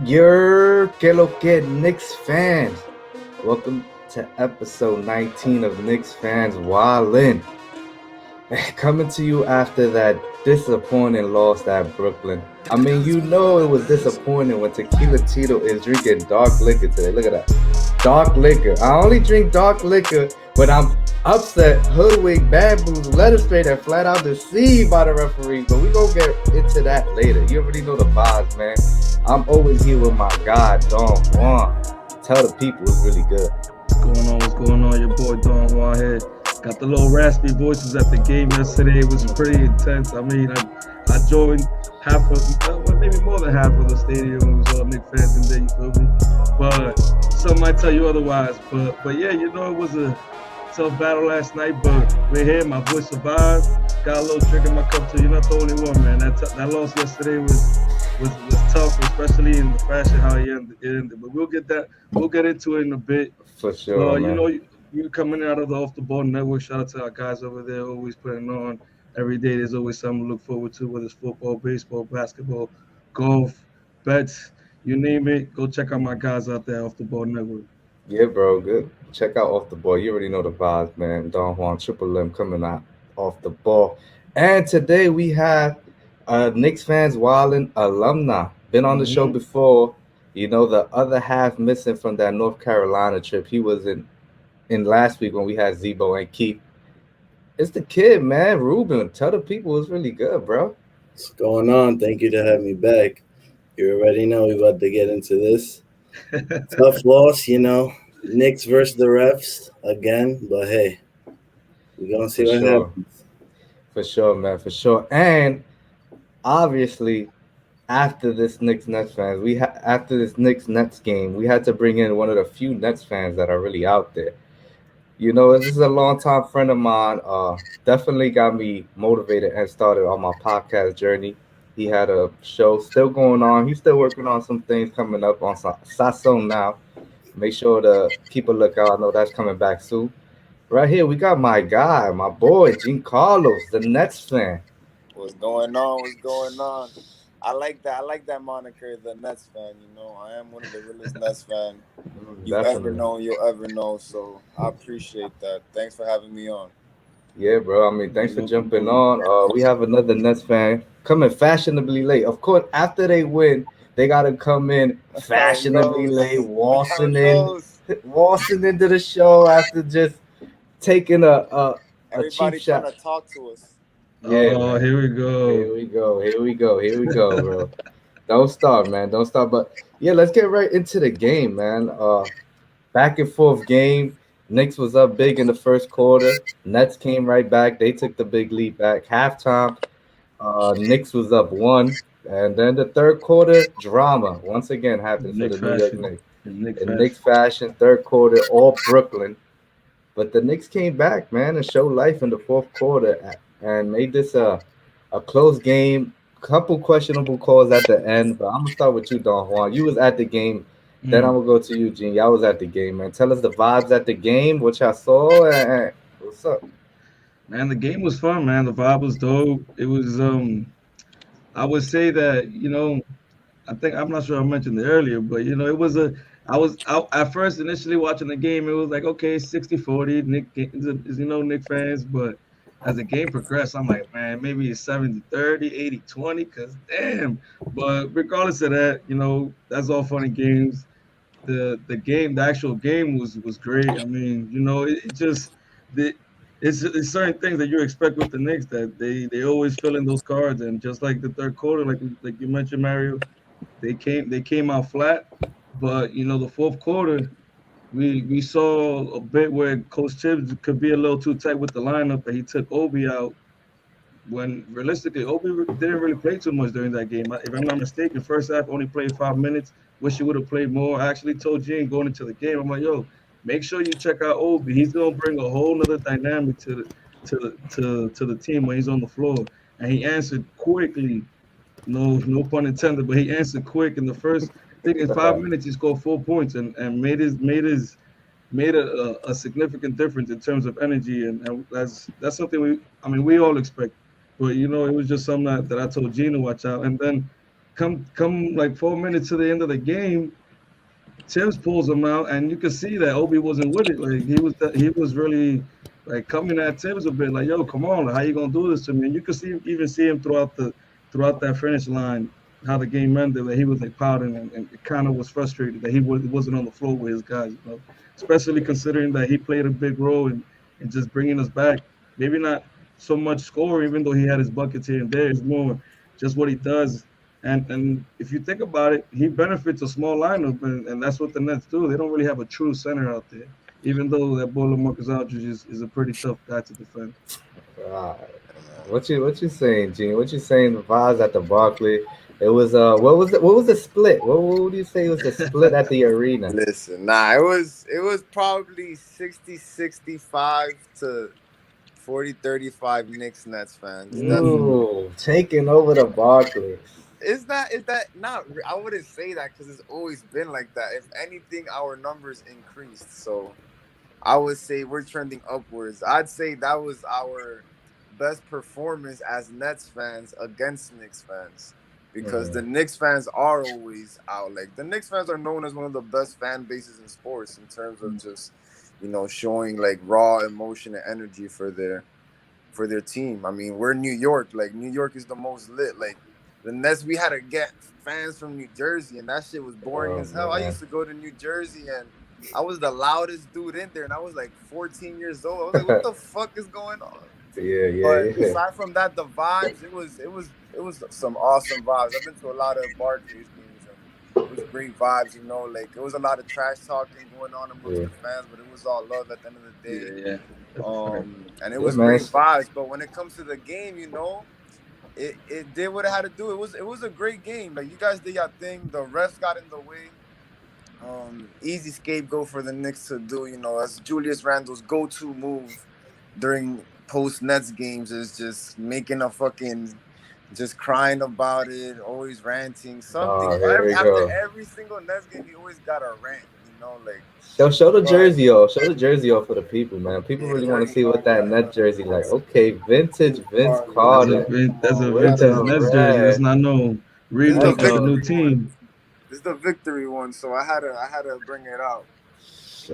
Que lo que Knicks fans. Welcome to episode 19 of Knicks fans Wildin'. Coming to you after that disappointing loss at Brooklyn. I mean, you know it was disappointing when Tequila Tito is drinking dark liquor today. Look at that. Dark liquor. I only drink dark liquor when I'm upset, hoodwinked, bamboozled, led astray, and flat out deceived by the referees. But we gonna get into that later. You already know the vibes, man. I'm always here with my guy, Don Juan. Tell the people it's really good. What's going on? What's going on? Your boy Don Juan here. Got the little raspy voices at the game yesterday. It was pretty intense. I joined half of, maybe more than half of the stadium. It was all Knicks fans in there. You feel me? But some might tell you otherwise. But yeah, it was a tough battle last night. But we're here. My boy survived. Got a little drink in my cup too. You're not the only one, man. That loss yesterday was tough, especially in the fashion how it ended. But we'll get into it in a bit. For sure, man. You coming out of the Off the Ball Network. Shout out to our guys over there, always putting on every day. There's always something to look forward to, whether it's football, baseball, basketball, golf, bets, you name it. Go check out my guys out there, Off the Ball Network. Yeah, bro, good. Check out Off the Ball. You already know the vibes, man. Don Juan, Triple M coming out off the ball. And today we have Knicks fans Wildin' alumni. Been on the show before. You know, the other half missing from that North Carolina trip. He was in last week when we had Zebo and Keith. It's the kid, man. Ruben. Tell the people it's really good, bro. What's going on? Thank you to have me back. You already know we're about to get into this. Tough loss, Knicks versus the refs again, but hey, we're gonna see what happens. For sure, man, for sure. And obviously, after this Knicks-Nets fans, after this Knicks-Nets game, we had to bring in one of the few Nets fans that are really out there. You know, this is a longtime friend of mine. Definitely got me motivated and started on my podcast journey. He had a show still going on. He's still working on some things coming up on Sasso now. Make sure to keep a lookout. I know that's coming back soon. Right here, we got my guy, my boy, Jean Carlos, the Nets fan. What's going on? What's going on? I like that. I like that moniker, the Nets fan. I am one of the realest Nets fan you'll ever know. So I appreciate that. Thanks for having me on. Yeah, bro. I mean, thanks for jumping on. We have another Nets fan coming fashionably late. Of course, after they win, they gotta come in fashionably late, waltzing into the show after just taking a Everybody cheap shot. Trying to talk to us. Yeah, oh, here we go. Here we go, bro. Don't start, man. Don't start. But yeah, let's get right into the game, man. Back and forth game. Knicks was up big in the first quarter. Nets came right back. They took the big lead back. Halftime, Knicks was up 1. And then the third quarter, drama once again happened for the New York Knicks. In Knicks fashion, third quarter, all Brooklyn. But the Knicks came back, man, and showed life in the fourth quarter and made this a close game. Couple questionable calls at the end, but I'm gonna start with you, Don Juan. You was at the game. Then I'm gonna go to you, Gene. Y'all was at the game, man. Tell us the vibes at the game, what y'all saw, and what's up. Man, the game was fun, man. The vibe was dope. It was I would say that, I'm not sure I mentioned it earlier, but it was at first initially watching the game, it was like, okay, 60-40, Nick fans, but as the game progressed, I'm like, man, maybe it's 70-30, 80-20, because damn. But regardless of that, that's all fun and games. The actual game was great. I mean, it's certain things that you expect with the Knicks that they always fill in those cards, and just like the third quarter, like you mentioned, Mario, they came out flat. But the fourth quarter, we saw a bit where Coach Tibbs could be a little too tight with the lineup, and he took Obi out. When realistically, Obi didn't really play too much during that game. If I'm not mistaken, first half only played 5 minutes. Wish he would have played more. I actually told Gene going into the game, I'm like, yo, make sure you check out Obi. He's gonna bring a whole nother dynamic to the team when he's on the floor. And he answered quickly. No pun intended, but he answered quick in the first. I think in 5 minutes he scored 4 points and made a significant difference in terms of energy, and that's something we all expect. But it was just something that I told Gene to watch out. And then come like 4 minutes to the end of the game, Tibbs pulls him out, and you could see that Obi wasn't with it. Like he was really like coming at Tibbs a bit, like, "Yo, come on, like, how you gonna do this to me?" And you could see him throughout that finish line, how the game ended. That he was like pouting and kind of was frustrated that wasn't on the floor with his guys. Especially considering that he played a big role in just bringing us back. Maybe not so much scoring, even though he had his buckets here and there. It's more just what he does. And if you think about it, he benefits a small lineup, and that's what the Nets do. They don't really have a true center out there, even though that boy Marcus Aldridge is a pretty tough guy to defend. What you saying, Gene? What you saying? The vibes at the Barclays. It was what was the split? What would you say was the split at the arena? Listen, it was probably 60-65 to 40-35 Knicks-Nets fans. Ooh, taking over the Barclays. Is that not? I wouldn't say that because it's always been like that. If anything, our numbers increased. So I would say we're trending upwards. I'd say that was our best performance as Nets fans against Knicks fans, because the Knicks fans are always out. Like, the Knicks fans are known as one of the best fan bases in sports in terms of just, showing like raw emotion and energy for their team. I mean, we're New York. Like, New York is the most lit. Like, the Nets, we had to get fans from New Jersey, and that shit was boring as hell. Man. I used to go to New Jersey, and I was the loudest dude in there, and I was like 14 years old. I was like, what the fuck is going on? But aside from that, the vibes, it was some awesome vibes. I've been to a lot of Barclays games, and it was great vibes. Like, it was a lot of trash talking going on amongst the fans, but it was all love at the end of the day. And it was great vibes. But when it comes to the game, it did what it had to do. It was a great game. Like, you guys did your thing. The refs got in the way. Easy scapegoat for the Knicks to do. As Julius Randle's go-to move during post-Nets games is just making just crying about it, always ranting, something. After every single Nets game, he always got a rant, like. Show the jersey off. Show the jersey off for the people, man. People really want to see what that Net jersey like. Okay, vintage Vince Carter. That's a vintage Nets jersey. That's not no relook of the new team. This is the victory one, so I had to bring it out.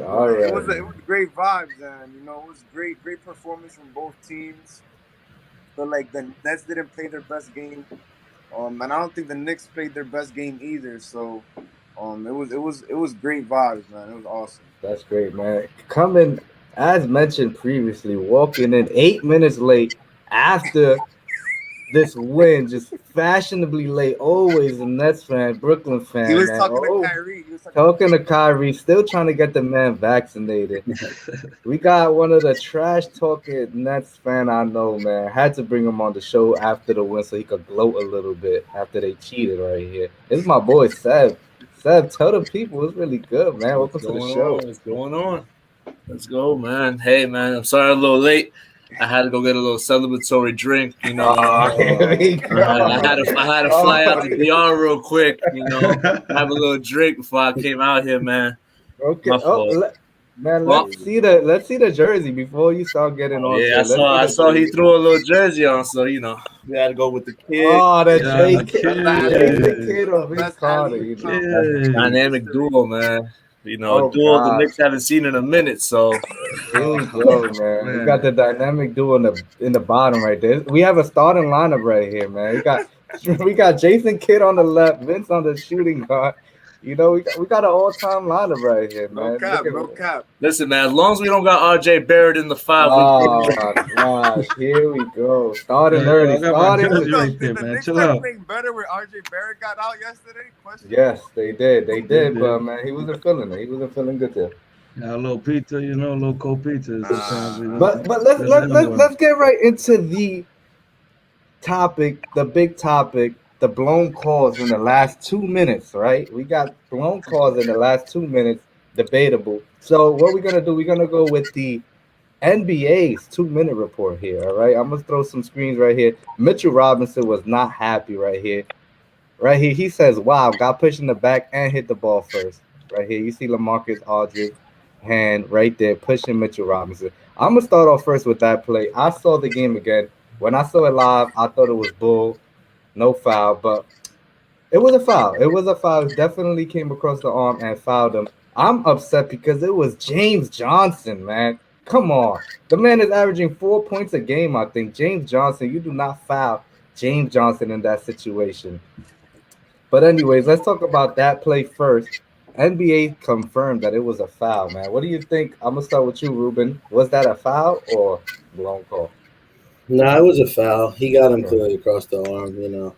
All right. It was great vibes, and it was great performance from both teams. But like, the Nets didn't play their best game, and I don't think the Knicks played their best game either. So, it was great vibes, man. It was awesome. That's great, man. Coming, as mentioned previously, walking in 8 minutes late after this win, just fashionably late. Always a Nets fan, Brooklyn fan. He was man. talking to Kyrie. Talking to Kyrie, still trying to get the man vaccinated. We got one of the trash talking Nets fan I know, man. Had to bring him on the show after the win so he could gloat a little bit after they cheated right here. This is my boy Seb. Seb, tell the people it's really good, man. Welcome to the show. What's going on? Let's go, man. Hey, man, I'm sorry I'm a little late. I had to go get a little celebratory drink, I had to fly out to DR real quick, have a little drink before I came out here, man. Okay. Let's see the jersey before you start getting on. Yeah, I saw he threw a little jersey on, so we had to go with the kid. Oh, that kid of Vince Carter, dynamic duo, man. A duo the Knicks haven't seen in a minute, so here we go, man. We got the dynamic duo in the bottom right there. We have a starting lineup right here, man. We got Jason Kidd on the left, Vince on the shooting guard. We got an all-time lineup right here, man. No cap. Listen, man, as long as we don't got RJ Barrett in the five. Oh my gosh, here we go. Starting early. Did the Knicks start playing better when RJ Barrett got out yesterday? Yes, they did. But man, he wasn't feeling it. He wasn't feeling good there. Yeah, a little pizza, a little cold pizza. But let's get right into the topic, the big topic. The blown calls in the last 2 minutes, right? We got blown calls in the last 2 minutes, debatable. So what we're going to do, we're going to go with the NBA's 2-minute report here, all right? I'm going to throw some screens right here. Mitchell Robinson was not happy right here. Right here, he says, wow, got pushed in the back and hit the ball first. Right here, you see LaMarcus Aldridge hand right there, pushing Mitchell Robinson. I'm going to start off first with that play. I saw the game again. When I saw it live, I thought it was bull. No foul, but It was a foul. It was a foul. It definitely came across the arm and fouled him. I'm upset because it was James Johnson, man. Come on. The man is averaging 4 points a game, I think. James Johnson, you do not foul James Johnson in that situation. But anyways, let's talk about that play first. NBA confirmed that it was a foul, man. What do you think? I'm gonna start with you, Ruben. Was that a foul or blown call? No, it was a foul. He got him Okay. clearly across the arm, you know.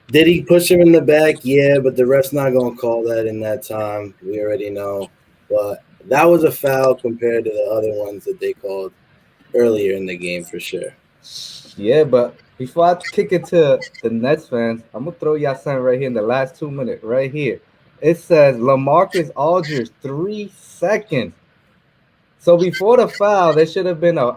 Did he push him in the back? Yeah, but the ref's not going to call that in that time. We already know. But that was a foul compared to the other ones that they called earlier in the game for sure. Yeah, but before I kick it to the Nets fans, I'm gonna throw y'all something right here in the last 2 minutes, right here. It says LaMarcus Aldridge 3 seconds. So before the foul, there should have been a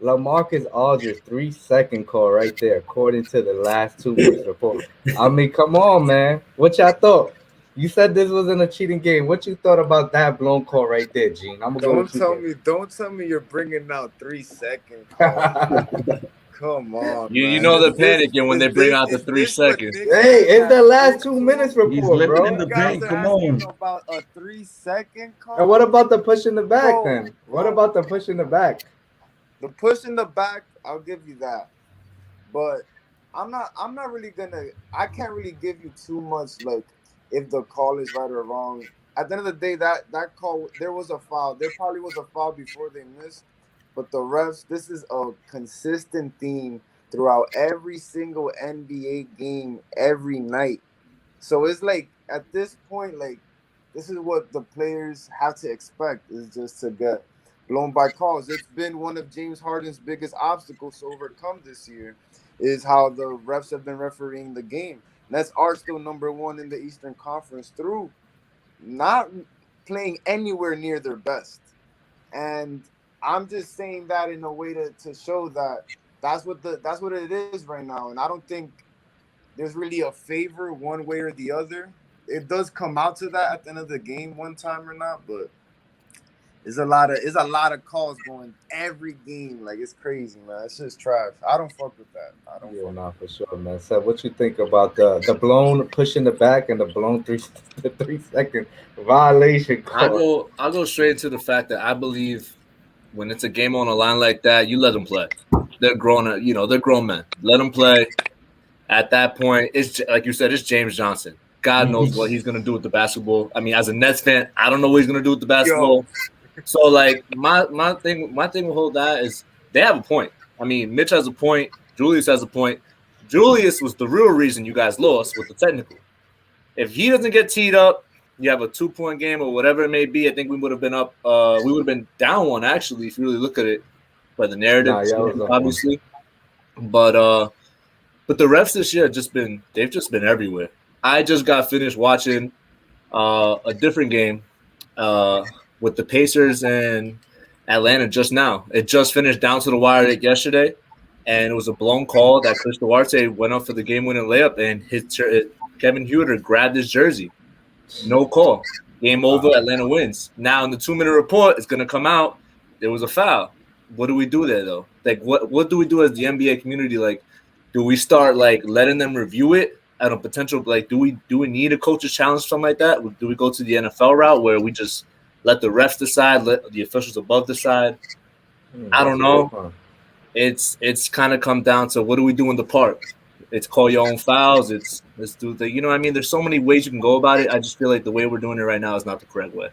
LaMarcus Aldridge 3 second call right there, according to the last 2 minutes report. I mean, come on, man. What y'all thought? You said this wasn't a cheating game. What you thought about that blown call right there, Gene? I'm gonna go with you Don't tell me you're bringing out 3 second call. first. Come on, You man. know they're panicking when Is they bring this out the is three this what seconds. Knicks Hey, fans it's the have last been 2 minutes to? He's report, living bro. in the You guys paint. are Come asking on. about a 3 second And what call, about the push in the back bro. then? What about the push in the back? The push in the back, I'll give you that. But I'm not really gonna I can't really give you too much like if the call is right or wrong. At the end of the day, that call there was a foul. There probably was a foul before they missed, but the refs, this is a consistent theme throughout every single NBA game every night. So it's like at this point, like this is what the players have to expect is just to get blown by calls. It's been one of James Harden's biggest obstacles to overcome this year, is how the refs have been refereeing the game. Nets are still number one in the Eastern Conference through not playing anywhere near their best. And I'm just saying that in a way to show that that's what it is right now. And I don't think there's really a favor one way or the other. It does come out to that at the end of the game one time or not, but it's a lot of calls going every game. Like it's crazy, man. It's just trash. I don't fuck with that. I don't Yeah, fuck nah, with for sure, man. So, what you think about the blown push in the back and the blown three the 3 second violation call? I'll go straight to the fact that I believe when it's a game on a line like that, you let them play. They're grown, they're grown men. Let them play. At that point, it's like you said, it's James Johnson. God knows what he's gonna do with the basketball. I mean, as a Nets fan, I don't know what he's gonna do with the Yo. basketball. So like my thing with hold that is they have a point. I mean, Mitch has a point. Julius has a point. Julius was the real reason you guys lost with the technical. If he doesn't get teed up, you have a 2 point game or whatever it may be. I think we would have been up. We would have been down one actually if you really look at it by the narrative, Nah, yeah, I was up one. obviously. But the refs this year they've just been everywhere. I just got finished watching a different game with the Pacers and Atlanta just now. It just finished down to the wire yesterday, and it was a blown call that Chris Duarte went up for the game-winning layup, and Kevin Huerter grabbed his jersey. No call. Game over. Atlanta wins. Now in the 2-minute report, it's gonna come out. There was a foul. What do we do there though? Like what do we do as the NBA community? Like, do we start like letting them review it at a potential like do we need a coach's challenge, something like that? Do we go to the NFL route where we just let the refs decide, let the officials above decide? I That's don't a good know. one. It's kind of come down to what do we do in the park? It's call your own fouls. Let's do the what I mean. There's so many ways you can go about it. I just feel like the way we're doing it right now is not the correct way.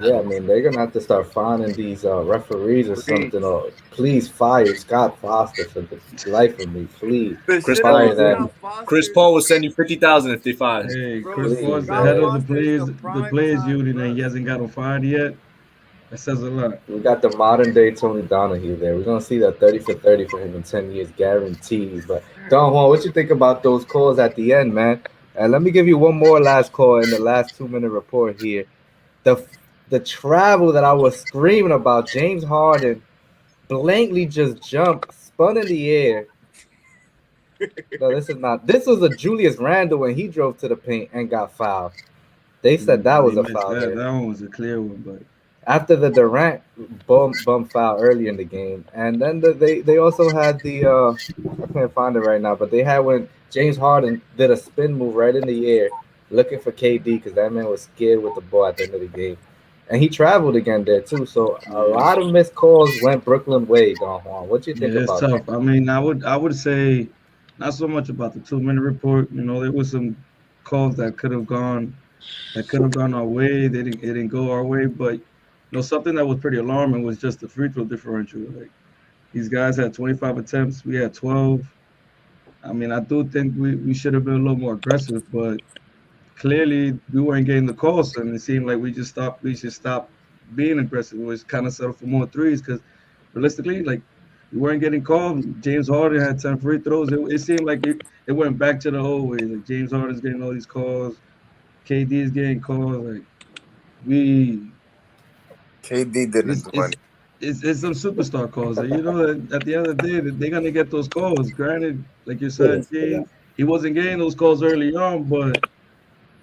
Yeah, I mean they're gonna have to start finding these referees or something. Or please fire Scott Foster for the life of me, please The Chris shit Paul fire about will that. send you. Scott Chris Foster, Paul will send you 50,000 if they fire him. Hey, bro. Chris Please, Paul's the Scott head bro. of the Foster is players, the the prime players time union, and he ref. hasn't got him fired yet. That says a lot. We got the modern day Tony Donahue there. We're gonna see that 30 for 30 for him in 10 years, guaranteed. But Don Juan, what you think about those calls at the end, man? And let me give you one more last call in the last 2 minute report here. The the travel that I was screaming about, James Harden blankly just jumped, spun in the air. No, this is not. This was a Julius Randle when he drove to the paint and got fouled. They said that They was a missed foul that. there. That one was a clear one, but After the Durant bum foul early in the game, and then they also had the I can't find it right now, but they had when James Harden did a spin move right in the air, looking for KD because that man was scared with the ball at the end of the game, and he traveled again there too. So a Yeah, lot of missed calls went Brooklyn way. Don Juan, what you think yeah, it's about that? tough. I mean, I would say not so much about the 2 minute report. There was some calls that could have gone our way. They didn't go our way, but something that was pretty alarming was just the free throw differential. Like these guys had 25 attempts, we had 12. I mean, I do think we should have been a little more aggressive, but clearly we weren't getting the calls, and it seemed like we should stop being aggressive. We was kind of settle for more threes because realistically, like we weren't getting called. James Harden had 10 free throws. It seemed like it went back to the old ways. Like James Harden's getting all these calls, KD is getting calls. Like we KD didn't it's do it's anything. it's some superstar calls. Like, at the end of the day, they're gonna get those calls. Granted, like you Couldn't said, say that. Gene, he wasn't getting those calls early on, but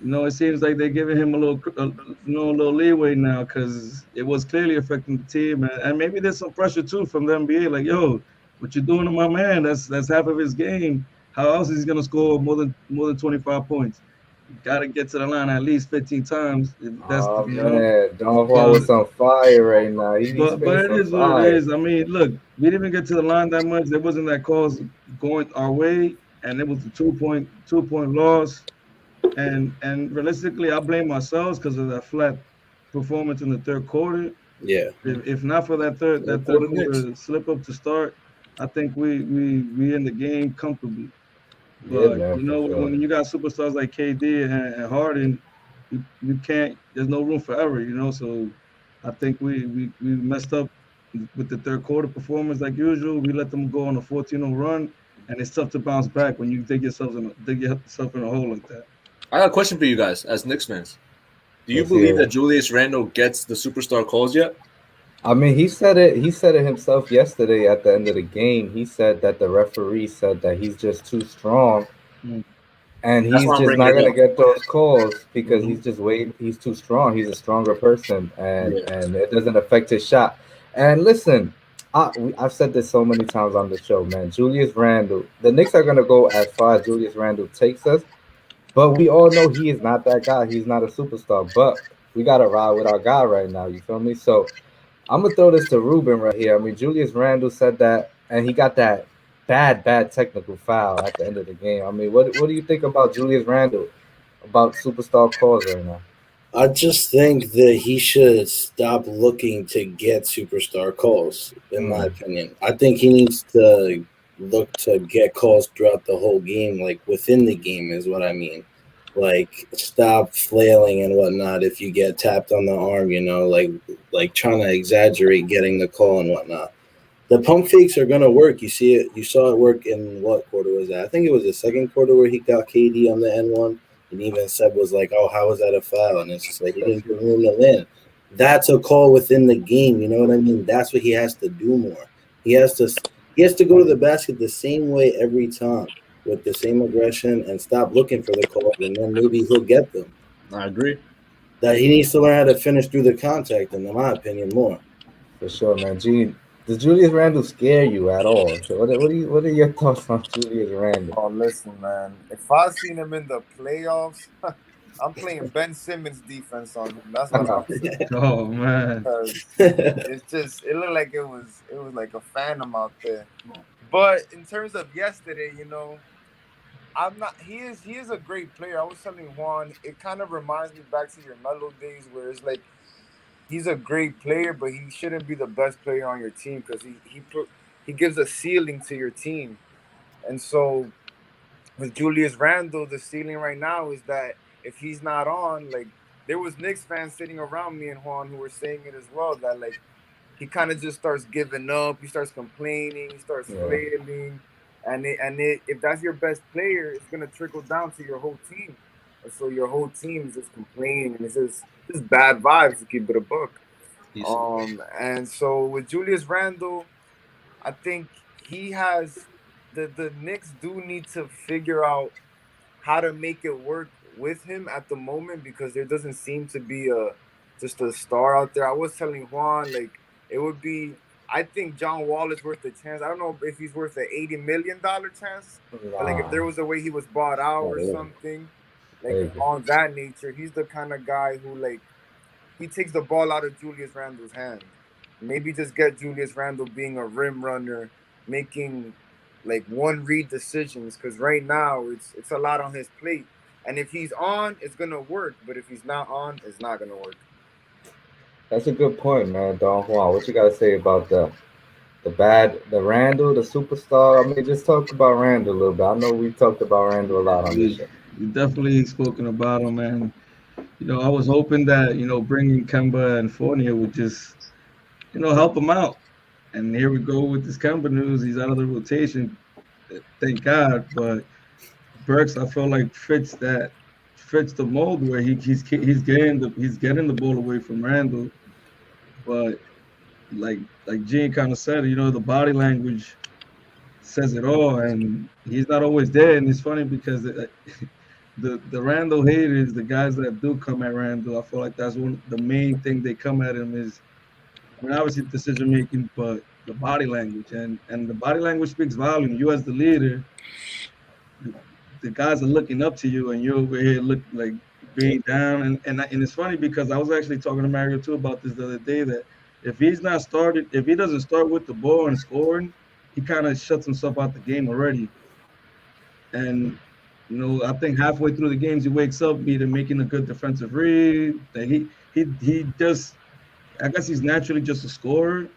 it seems like they're giving him a little leeway now because it was clearly affecting the team, and maybe there's some pressure too from the NBA. Like, yo, what you doing to my man? That's half of his game. How else is he gonna score more than 25 points? You gotta get to the line at least 15 times. If that's Oh you know, man, Don Juan but was on fire right now. He's but spitting it some is what it fire. is. I mean, look, we didn't even get to the line that much. There wasn't that calls going our way, and it was a two point loss. And realistically, I blame ourselves because of that flat performance in the third quarter. Yeah, If not for that For third the Knicks. quarter slip up to start, I think we in the game comfortably. Yeah, But man, for sure. when you got superstars like KD and Harden, you can't. There's no room for error. So I think we messed up with the third quarter performance like usual. We let them go on a 14-0 run, and it's tough to bounce back when you dig yourself in a hole like that. I got a question for you guys as Knicks fans. Do you Let's believe hear that it. Julius Randle gets the superstar calls yet? I mean, he said it. He said it himself yesterday at the end of the game. He said that the referee said that he's just too strong, Mm. and That's he's why I'm just bringing not it gonna up. get those calls because Hmm. he's just waiting. He's too strong. He's a stronger person, and Yeah. and it doesn't affect his shot. And listen, I've said this so many times on the show, man. Julius Randle, the Knicks are gonna go as far as Julius Randle takes us, but we all know he is not that guy. He's not a superstar. But we gotta ride with our guy right now. You feel me? So I'm gonna throw this to Ruben right here. I mean, Julius Randle said that, and he got that bad technical foul at the end of the game. I mean, what do you think about Julius Randle, about superstar calls right now? I just think that he should stop looking to get superstar calls. In my Mm, opinion, I think he needs to look to get calls throughout the whole game, like within the game, is what I mean. Like stop flailing and whatnot if you get tapped on the arm, like trying to exaggerate getting the call and whatnot. The pump fakes are gonna work. You see it. You saw it work in what quarter was that? I think it was the second quarter where he got KD on the N1, and even Seb was like, "Oh, how was that a foul?" And it's just like he didn't give room to land. That's a call within the game. You know what I mean? That's what he has to do more. He has to he has to go to the basket the same way every time with the same aggression and stop looking for the calls, and then maybe he'll get them. I agree. That he needs to learn how to finish through the contact, in my opinion, more. for sure, man. Gene, does Julius Randle scare you at all? So what are your thoughts on Julius Randle? Oh, listen, man. If I seen him in the playoffs, I'm playing Ben Simmons defense on him. That's what I'm saying. Oh man. Because it looked like it was like a phantom out there. But in terms of yesterday, I'm not. He is a great player. I was telling Juan, it kind of reminds me back to your Melo days, where it's like he's a great player, but he shouldn't be the best player on your team because he gives a ceiling to your team. And so with Julius Randle, the ceiling right now is that if he's not on, like there was Knicks fans sitting around me and Juan who were saying it as well, that like he kind of just starts giving up, he starts complaining, he starts Yeah, flailing, and if that's your best player, it's gonna trickle down to your whole team, and so your whole team is just complaining, and it's just bad vibes to keep it a book. He's And so with Julius Randle, I think he has the Knicks do need to figure out how to make it work with him at the moment because there doesn't seem to be a just a star out there. I was telling Juan like it would be I think John Wall is worth the chance. I don't know if he's worth an $80 million chance, but like if there was a way he was bought out or something, like on that nature, he's the kind of guy who like he takes the ball out of Julius Randle's hand. Maybe just get Julius Randle being a rim runner, making like one read decisions. Because right now it's a lot on his plate, and if he's on, it's gonna work. But if he's not on, it's not gonna work. That's a good point, man. Don Juan, what you got to say about the Randle, the superstar? I mean, just talk about Randle a little bit. I know we talked about Randle a lot on this show. We definitely spoken about him, man. I was hoping that bringing Kemba and Fournier would just help him out. And here we go with this Kemba news. He's out of the rotation, thank God. But Burks, I feel like fits the mold where he's getting the ball away from Randle. But like Jean kind of said, the body language says it all, and he's not always there. And it's funny because the Randle haters, the guys that do come at Randle, I feel like that's the main thing they come at him is, obviously decision making, but the body language, and the body language speaks volume. You as the leader, the guys are looking up to you, and you're over here look like being down. And it's funny because I was actually talking to Mario too about this the other day, that if he doesn't start with the ball and scoring, he kind of shuts himself out the game already. And I think halfway through the games he wakes up either making a good defensive read. That he just, I guess he's naturally just a scorer,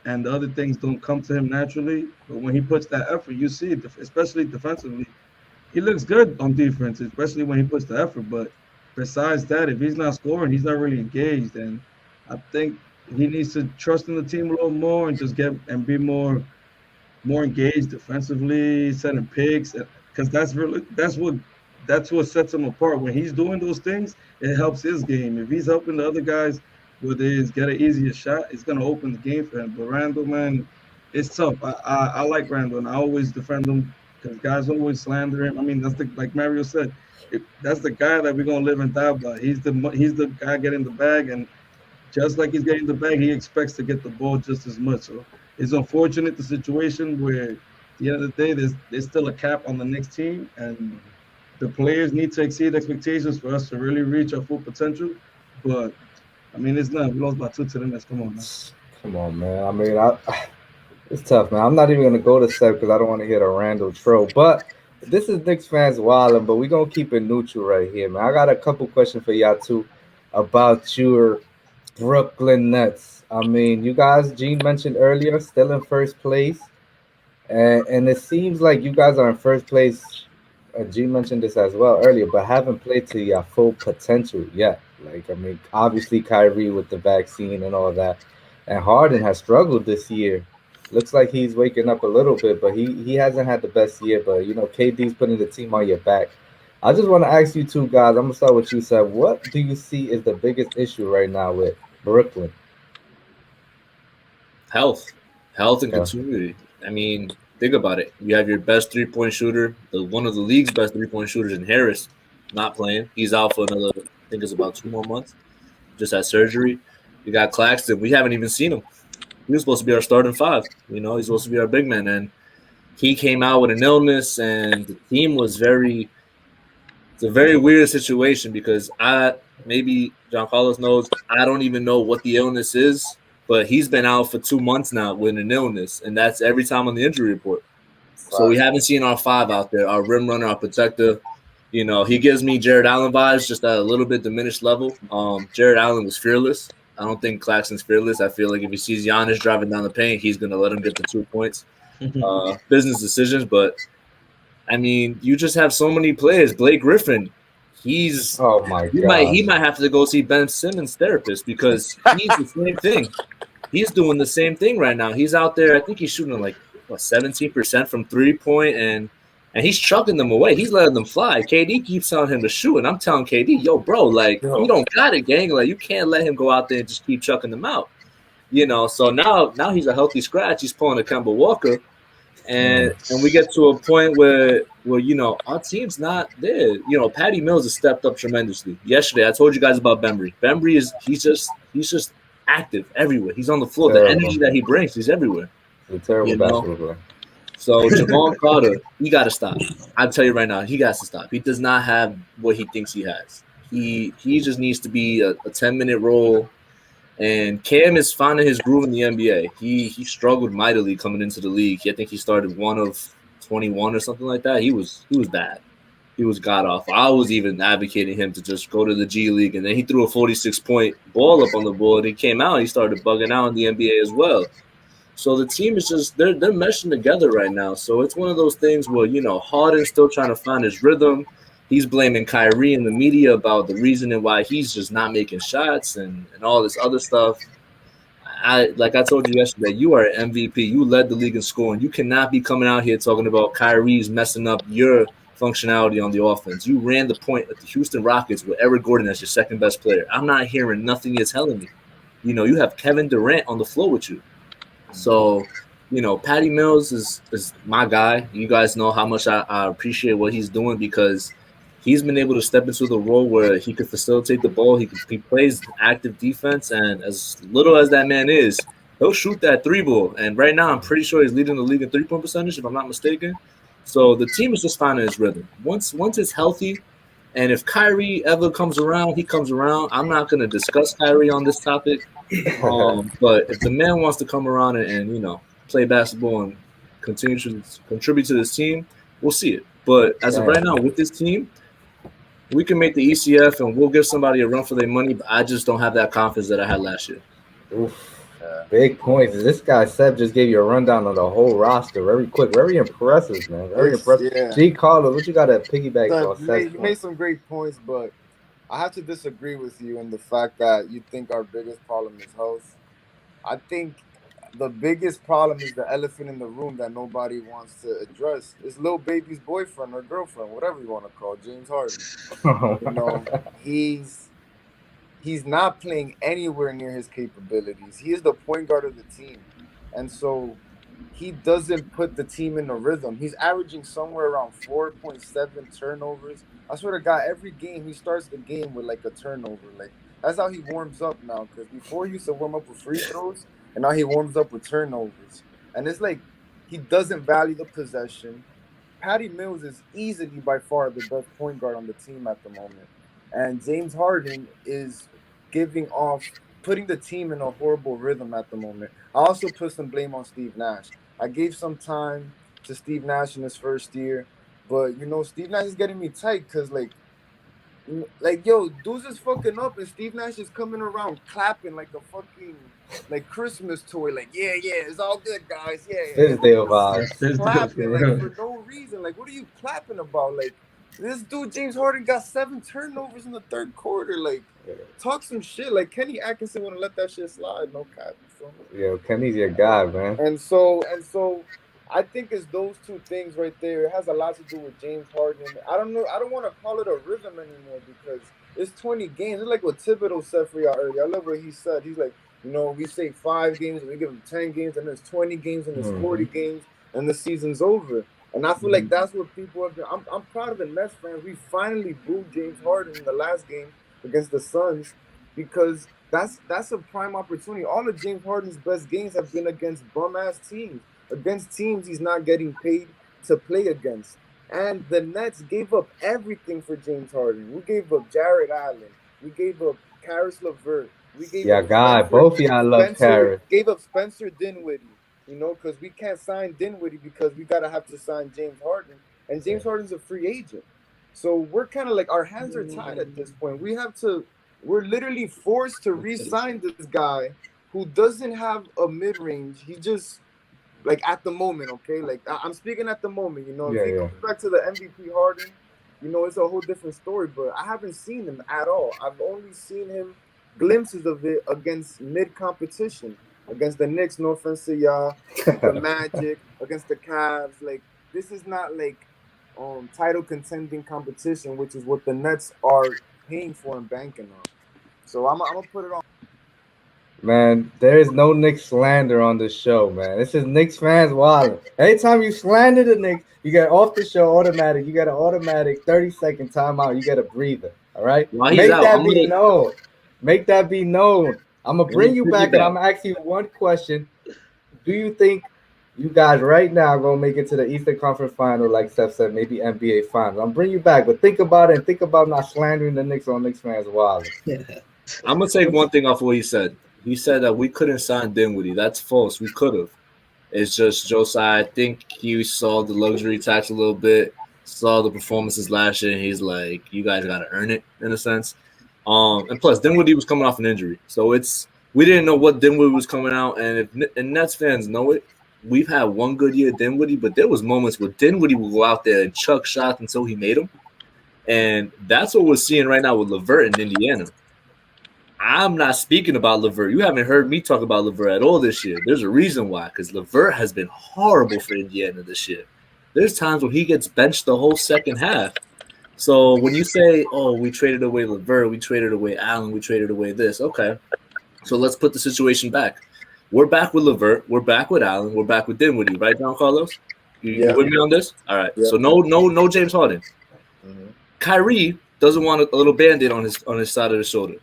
and the other things don't come to him naturally. But when he puts that effort, you see it, especially defensively. He looks good on defense, especially when he puts the effort. But besides that, if he's not scoring, he's not really engaged. And I think he needs to trust in the team a little more and just be more engaged defensively, setting picks, because that's what sets him apart. When he's doing those things, it helps his game. If he's helping the other guys with his get an easier shot, it's gonna open the game for him. But Randle, man, it's tough. I like Randle, and I always defend him because guys always slander him. I mean, that's like Mario said, that's the guy that we're gonna live and die by. He's the guy getting the bag, and just like he's getting the bag, he expects to get the ball just as much. So it's unfortunate the situation where at the end of the day, there's still a cap on the next team, and the players need to exceed expectations for us to really reach our full potential. But I mean, it's not. We lost by 2 to the Nets. Come on, man. Come on, man. I mean, it's tough, man. I'm not even going to go to Seb because I don't want to hear the Randle troll. But this is Knicks fans wilding, but we're going to keep it neutral right here, man. I got a couple questions for y'all, too, about your Brooklyn Nets. I mean, you guys, Jean mentioned earlier, still in first place. And it seems like you guys are in first place. Jean mentioned this as well earlier, but haven't played to your full potential yet. Like, I mean, obviously Kyrie with the vaccine and all that. And Harden has struggled this year. Looks like he's waking up a little bit, but he hasn't had the best year. But, KD's putting the team on your back. I just want to ask you two guys. I'm going to start with you, Seb. What do you see is the biggest issue right now with Brooklyn? Health and continuity. I mean, think about it. You have your best three-point shooter, one of the league's best three-point shooters in Harris, not playing. He's out for another, I think it's about 2 more months. Just had surgery. You got Claxton. We haven't even seen him. He was supposed to be our starting five. He's supposed to be our big man. And he came out with an illness, and the team was it's a very weird situation because maybe John Carlos knows, I don't even know what the illness is, but he's been out for 2 months now with an illness, and that's every time on the injury report. Wow. So we haven't seen our five out there, our rim runner, our protector. He gives me Jared Allen vibes, just at a little bit diminished level. Jared Allen was fearless. I don't think Claxton's fearless. I feel like if he sees Giannis driving down the paint, he's going to let him get the 2 points. Business decisions, but, I mean, you just have so many players. Blake Griffin, oh my God. He might have to go see Ben Simmons' therapist because he's the same thing. He's doing the same thing right now. He's out there. I think he's shooting like 17% from 3-point, and he's chucking them away. He's letting them fly. KD keeps telling him to shoot, and I'm telling KD, yo, bro, you don't got it, gang. Like, you can't let him go out there and just keep chucking them out. So now he's a healthy scratch. He's pulling a Kemba Walker. And we get to a point where our team's not there. Patty Mills has stepped up tremendously. Yesterday, I told you guys about Bembry. Bembry he's just active everywhere. He's on the floor. Terrible. The energy that he brings, he's everywhere. He's a terrible basketball player. So Javon Carter, he got to stop. I'll tell you right now, he got to stop. He does not have what he thinks he has. He just needs to be a 10-minute role. And Cam is finding his groove in the NBA. He struggled mightily coming into the league. I think he started 1 of 21 or something like that. He was bad. He was god awful. I was even advocating him to just go to the G League, and then he threw a 46-point ball up on the board. He came out, he started bugging out in the NBA as well. So the team is just they're meshing together right now. So it's one of those things where Harden's still trying to find his rhythm. He's blaming Kyrie in the media about the reason why he's just not making shots and all this other stuff. Like I told you yesterday, you are an MVP. You led the league in scoring. You cannot be coming out here talking about Kyrie's messing up your functionality on the offense. You ran the point at the Houston Rockets with Eric Gordon as your second best player. I'm not hearing nothing you're telling me. You have Kevin Durant on the floor with you. So, Patty Mills is my guy. You guys know how much I appreciate what he's doing because he's been able to step into the role where he could facilitate the ball. He plays active defense, and as little as that man is, he'll shoot that 3-ball. And right now, I'm pretty sure he's leading the league in 3-point percentage, if I'm not mistaken. So the team is just finding his rhythm. Once it's healthy, and if Kyrie ever comes around, he comes around. I'm not going to discuss Kyrie on this topic. But if the man wants to come around and play basketball and continue to contribute to this team, we'll see it. But as of right now, with this team, we can make the ECF and we'll give somebody a run for their money. But I just don't have that confidence that I had last year. Oof. Big points. This guy Seb just gave you a rundown on the whole roster. Very quick, very impressive, man. Very impressive. Yeah. G. Carlos, what you got to piggyback on? You made some great points, but I have to disagree with you in the fact that you think our biggest problem is health. I think the biggest problem is the elephant in the room that nobody wants to address. It's Lil Baby's boyfriend or girlfriend, whatever you want to call James Harden. He's not playing anywhere near his capabilities. He is the point guard of the team. And so he doesn't put the team in a rhythm. He's averaging somewhere around 4.7 turnovers. I swear to God, every game he starts the game with like a turnover. Like that's how he warms up now. Because before he used to warm up with free throws, and now he warms up with turnovers. And it's like he doesn't value the possession. Patty Mills is easily by far the best point guard on the team at the moment. And James Harden is putting the team in a horrible rhythm at the moment. I also put some blame on Steve Nash. I gave some time to Steve Nash in his first year, but Steve Nash is getting me tight because yo, dudes is fucking up and Steve Nash is coming around clapping like a fucking Christmas toy, yeah, it's all good, guys, yeah. Clapping for no reason. What are you clapping about? This dude James Harden got 7 turnovers in the third quarter. Talk some shit. Kenny Atkinson wouldn't let that shit slide. No cap. Yeah, Kenny's your guy, man. And so I think it's those two things right there. It has a lot to do with James Harden. I don't know. I don't want to call it a rhythm anymore because it's 20 games. It's like what Thibodeau said for y'all earlier. I love what he said. He's like, we say 5 games and we give him 10 games and there's 20 games and there's 40 games and the season's over. And I feel like that's what people have been. I'm proud of the Nets fans. We finally booed James Harden in the last game against the Suns because that's a prime opportunity. All of James Harden's best games have been against bum-ass teams, against teams he's not getting paid to play against. And the Nets gave up everything for James Harden. We gave up Jared Allen. We gave up Karis LeVert. We gave up both of y'all love Karis. Gave up Spencer Dinwiddie. Because we can't sign Dinwiddie because we have to sign James Harden. And James Harden's a free agent. So we're kind of our hands are tied at this point. We're literally forced to re-sign this guy who doesn't have a mid-range. He just, at the moment, okay? I'm speaking at the moment, If he goes back to the MVP Harden, it's a whole different story. But I haven't seen him at all. I've only seen him glimpses of it against mid-competition. Against the Knicks, no offense to y'all, the Magic, against the Cavs. This is not title contending competition, which is what the Nets are paying for and banking on. So I'm gonna put it on. Man, there is no Knicks slander on this show, man. This is Knicks fans wilding. Anytime you slander the Knicks, you get off the show automatic. You get an automatic 30-second timeout. You get a breather. All right. Make that be known. Make that be known. I'm gonna bring you back, and I'm gonna ask you one question. Do you think you guys right now gonna make it to the Eastern Conference Final, like Seth said, maybe NBA Final? I'm bring you back, but think about it and think about not slandering the Knicks on Knicks fans' wild. I'm gonna take one thing off what he said. He said that we couldn't sign Dinwiddie. That's false. We could have. It's just Josiah. I think he saw the luxury tax a little bit, saw the performances last year, and he's like, "You guys got to earn it," in a sense. And plus, Dinwiddie was coming off an injury, so we didn't know what Dinwiddie was coming out. And if Nets fans know it, we've had one good year Dinwiddie, but there was moments where Dinwiddie would go out there and chuck shots until he made them, and that's what we're seeing right now with LeVert in Indiana. I'm not speaking about LeVert. You haven't heard me talk about LeVert at all this year. There's a reason why, because LeVert has been horrible for Indiana this year. There's times when he gets benched the whole second half. So when you say, oh, we traded away LeVert, we traded away Allen, we traded away this, okay. So let's put the situation back. We're back with LeVert, we're back with Allen, we're back with Dinwiddie, right, John Carlos? You with me on this? All right. Yeah. So no James Harden. Mm-hmm. Kyrie doesn't want a little Band-Aid on his side of the shoulder.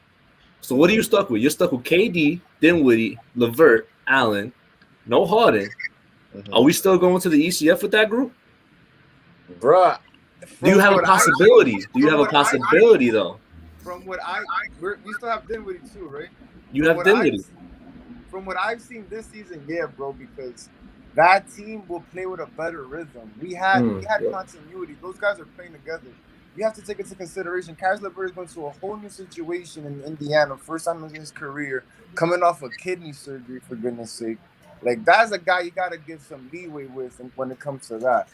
So what are you stuck with? You're stuck with KD, Dinwiddie, LeVert, Allen, no Harden. Mm-hmm. Are we still going to the ECF with that group? Bruh. Do you have a possibility? Do you have a possibility, though? From what we still have Dinwiddie too, right? You have Dinwiddie. From what I've seen this season, yeah, bro, because that team will play with a better rhythm. We had continuity. Those guys are playing together. You have to take into consideration, Caris LeVert is going to a whole new situation in Indiana, first time in his career, coming off of kidney surgery, for goodness sake. Like, that's a guy you got to give some leeway with when it comes to that.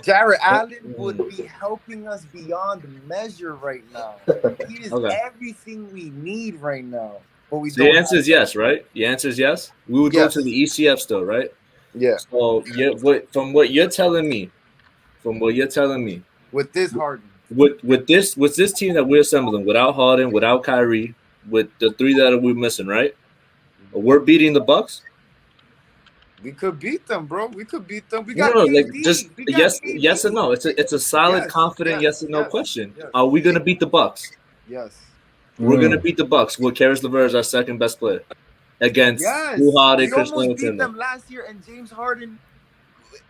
Jarrett Allen would be helping us beyond measure right now. He is everything we need right now. But we don't. The answer is yes, right? The answer is yes? We would go to the ECF still, right? Yeah. So, from what you're telling me, with this Harden. With this team that we're assembling, without Harden, without Kyrie, with the three that we're missing, right? We're beating the Bucks. We could beat them, bro. We could beat them. We got yes or no. It's a solid, confident yes or no question. Yes. Are we gonna beat the Bucks? Yes. We're gonna beat the Bucks. With Caris LeVert as our second best player against Harden, Chris Middleton. We almost beat them last year, and James Harden.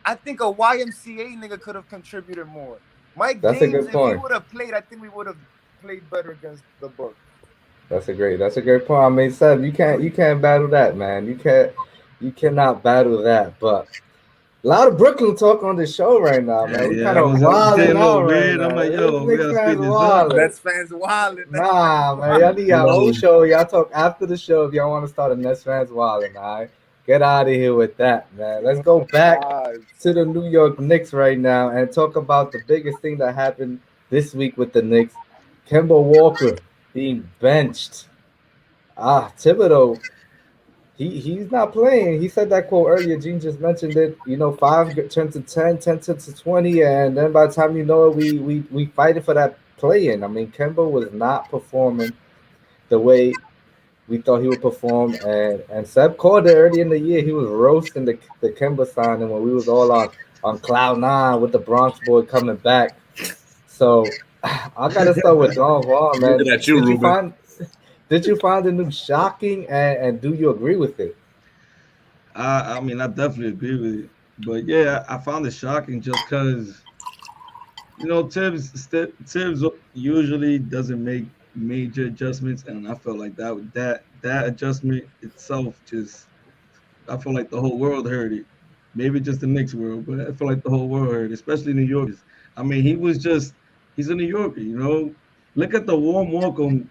I think a YMCA nigga could have contributed more. Mike James, a good point. If he would have played, I think we would have played better against the Bucks. That's a great point. I mean, Seb, you can't battle that, man. You cannot battle that. But a lot of Brooklyn talk on the show right now, man. We kind of wilding out right now. I'm like, yo, we gotta speed this up. Nets fans wilding. Nah, man, y'all need y'all own show. Y'all talk after the show if y'all want to start a Nets fans wilding, all right? Get out of here with that, man. Let's go back to the New York Knicks right now and talk about the biggest thing that happened this week with the Knicks. Kemba Walker being benched. Thibodeau, he's not playing. He said that quote earlier. Jean just mentioned it. 5 turns to 10, 10 turns to 20, and then by the time you know it, we fighting for that play-in. I mean, Kemba was not performing the way we thought he would perform, and Seb called it early in the year. He was roasting the Kemba signing when we was all on cloud 9 with the Bronx boy coming back. So I gotta start with Don Juan, man. Did you find the news shocking, and do you agree with it? I mean, I definitely agree with it, but yeah, I found it shocking just because Tibbs usually doesn't make major adjustments, and I felt like that adjustment itself I feel like the whole world heard it. Maybe just the Knicks world, but I feel like the whole world heard it, especially New Yorkers. I mean, he's a New Yorker, Look at the warm welcome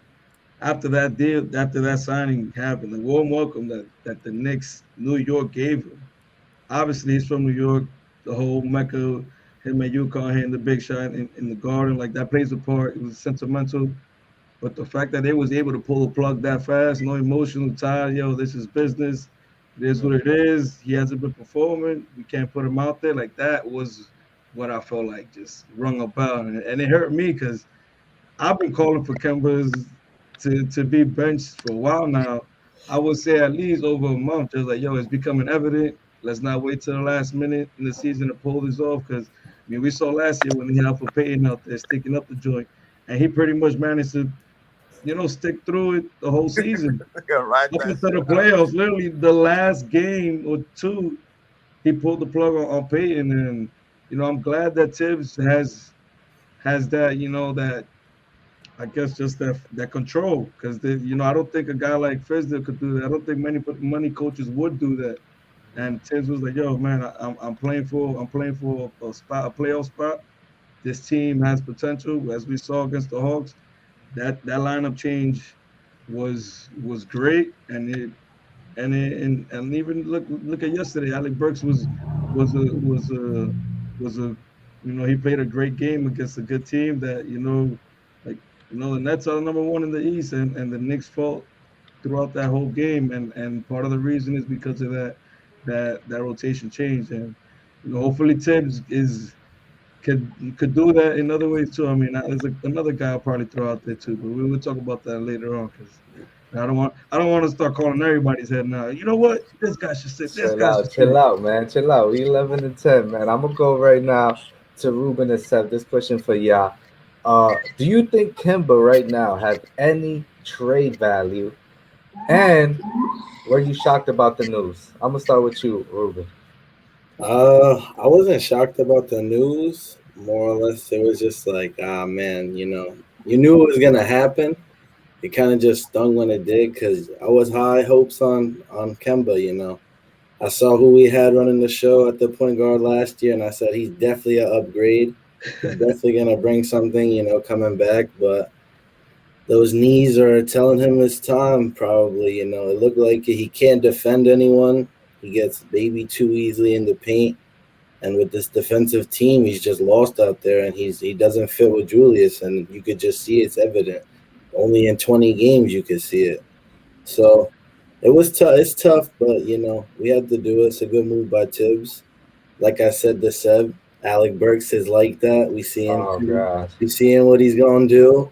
after that signing happened, the warm welcome that the Knicks New York gave him. Obviously, he's from New York, the whole Mecca, him and UConn hitting the big shot in the Garden, like that plays a part. It was sentimental. But the fact that they was able to pull the plug that fast, no emotional tie, this is business. It is what it is. He hasn't been performing. We can't put him out there. Like, that was what I felt like just rung a bell. And it hurt me because I've been calling for Kemba to be benched for a while now. I would say at least over a month. Just like, it's becoming evident. Let's not wait till the last minute in the season to pull this off because, we saw last year when he had for Payton out there sticking up the joint. And he pretty much managed to stick through it the whole season. Right, Up until the playoffs, literally the last game or two, he pulled the plug on Peyton, and I'm glad that Tibbs has that, that I guess just that control, because I don't think a guy like Fizdale could do that. I don't think many coaches would do that. And Tibbs was like, "Yo, man, I'm playing for a spot, a playoff spot. This team has potential, as we saw against the Hawks. That lineup change was great, and even look at yesterday. Alec Burks was a was a was a he played a great game against a good team that like the Nets are number one in the East, and the Knicks fought throughout that whole game, and part of the reason is because of that rotation change, and hopefully Tibbs could do that in other ways too. I mean, there's another guy I'll probably throw out there too, but we will talk about that later on, because I don't want to start calling everybody's head now. You know what? This guy should sit. Chill out, man. Chill out. We 11-10, man. I'm gonna go right now to Ruben and Seb. This question for y'all. Do you think Kemba right now has any trade value? And were you shocked about the news? I'm gonna start with you, Ruben. I wasn't shocked about the news. More or less, it was just like, man, you knew it was gonna happen. It kind of just stung when it did, because I was high hopes on Kemba. I saw who we had running the show at the point guard last year, and I said he's definitely an upgrade. He's definitely gonna bring something, coming back. But those knees are telling him it's time. Probably, it looked like he can't defend anyone. He gets maybe too easily in the paint, and with this defensive team, he's just lost out there, and he doesn't fit with Julius, and you could just see it's evident. Only in 20 games you could see it. So it was tough. It's tough, but we had to do it. It's a good move by Tibbs. Like I said to Seb, Alec Burks is like that. We see him. We seeing what he's gonna do.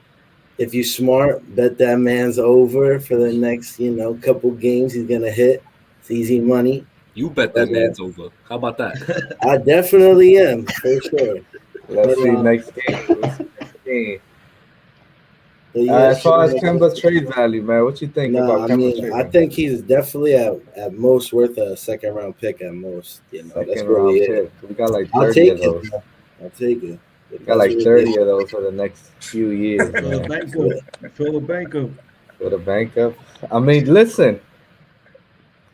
If you're smart, bet that man's over for the next couple games. He's gonna hit. It's easy money. You bet that man's over. How about that? I definitely am, for sure. Let's see next game. As far as Kemba's trade value, man, what you think about Kemba's trade value? I think he's definitely at most worth a second round pick at most. That's really it. We got like 30 of those. I'll take it. We got like 30 of those for the next few years. Fill the bank up. Fill the bank up. I mean, listen.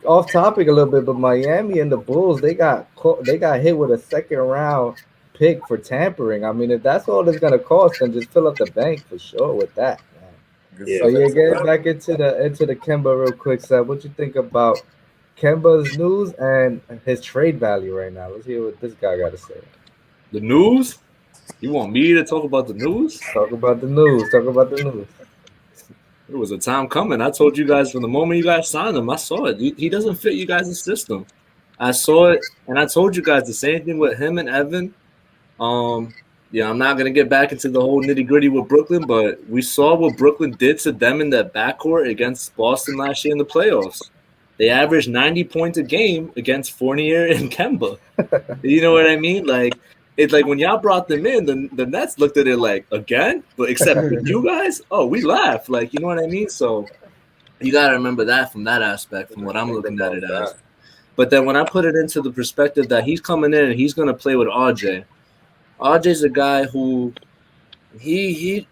Off topic a little bit, but Miami and the Bulls, they got hit with a second round pick for tampering. I mean, if that's all it's gonna cost, then just fill up the bank for sure with that. Yeah. So getting back into the Kemba real quick, Seb. What you think about Kemba's news and his trade value right now? Let's hear what this guy got to say. The news? You want me to talk about the news? Talk about the news. There was a time coming. I told you guys from the moment you guys signed him, I saw it. He doesn't fit you guys' system. I saw it, and I told you guys the same thing with him and Evan. I'm not gonna get back into the whole nitty-gritty with Brooklyn, but we saw what Brooklyn did to them in that backcourt against Boston last year in the playoffs. They averaged 90 points a game against Fournier and Kemba. You know what I mean? Like, it's like when y'all brought them in, the Nets looked at it like, again? But except for you guys, we laughed. Like, you know what I mean? So you got to remember that from that aspect, from what I'm looking at it as. But then when I put it into the perspective that he's coming in and he's going to play with RJ, RJ's a guy who he